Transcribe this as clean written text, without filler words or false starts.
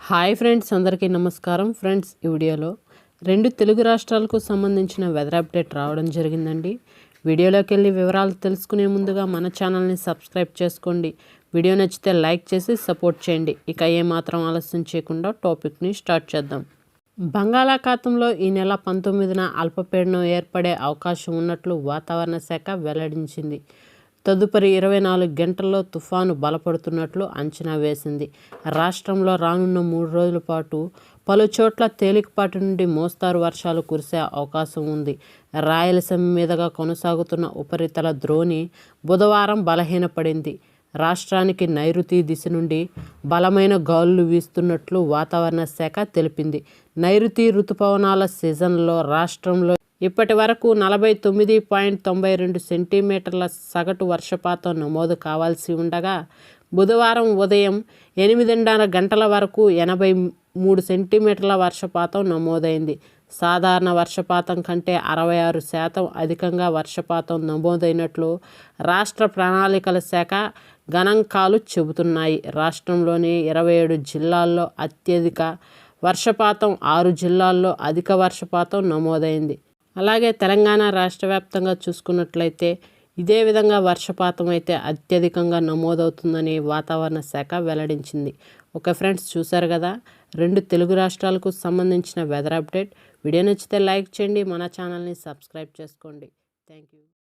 Hi friends, అందరికీ నమస్కారం. Friends, ఈ వీడియోలో రెండు తెలుగు రాష్ట్రాలకు సంబంధించిన వెదర్ అప్డేట్ రావడం జరిగిందండి. వీడియోలోకి వెళ్ళి వివరాలు తెలుసుకునే ముందుగా మన ఛానల్ని సబ్స్క్రైబ్ చేసుకోండి. వీడియో నచ్చితే లైక్ చేసి సపోర్ట్ చేయండి. ఇక ఏమాత్రం ఆలస్యం చేయకుండా టాపిక్ని స్టార్ట్ చేద్దాం. బంగాళాఖాతంలో ఈ నెల 19న అల్పపీడనం ఏర్పడే అవకాశం ఉన్నట్లు వాతావరణ శాఖ వెల్లడించింది. తదుపరి 24 గంటల్లో తుఫాను బలపడుతున్నట్లు అంచనా వేసింది. రాష్ట్రంలో రానున్న 3 రోజుల పాటు పలు చోట్ల తేలికపాటి నుండి మోస్తారు వర్షాలు కురిసే అవకాశం ఉంది. రాయలసీమ మీదుగా కొనసాగుతున్న ఉపరితల ద్రోణి బుధవారం బలహీనపడింది. రాష్ట్రానికి నైరుతి దిశ నుండి బలమైన గాలులు వీస్తున్నట్లు వాతావరణ శాఖ తెలిపింది. నైరుతి రుతుపవనాల సీజన్లో రాష్ట్రంలో ఇప్పటి వరకు 49.92 సెంటీమీటర్ల సగటు వర్షపాతం నమోదు కావాల్సి ఉండగా బుధవారం ఉదయం 8:30 గంటల వరకు 83 సెంటీమీటర్ల వర్షపాతం నమోదైంది. సాధారణ వర్షపాతం కంటే 66% అధికంగా వర్షపాతం నమోదైనట్లు రాష్ట్ర ప్రణాళికల శాఖ గణాంకాలు చెబుతున్నాయి. రాష్ట్రంలోని 27 జిల్లాల్లో అత్యధిక వర్షపాతం, 6 జిల్లాల్లో అధిక వర్షపాతం నమోదైంది. అలాగే తెలంగాణ రాష్ట్ర వ్యాప్తంగా చూసుకున్నట్లయితే ఇదే విధంగా వర్షపాతం అయితే అత్యధికంగా నమోదవుతుందని వాతావరణ శాఖ వెల్లడించింది. ఓకే ఫ్రెండ్స్, చూసారు కదా రెండు తెలుగు రాష్ట్రాలకు సంబంధించిన వెదర్ అప్డేట్. వీడియో నచ్చితే లైక్ చేయండి, మన ఛానల్ని సబ్స్క్రైబ్ చేసుకోండి. Thank you.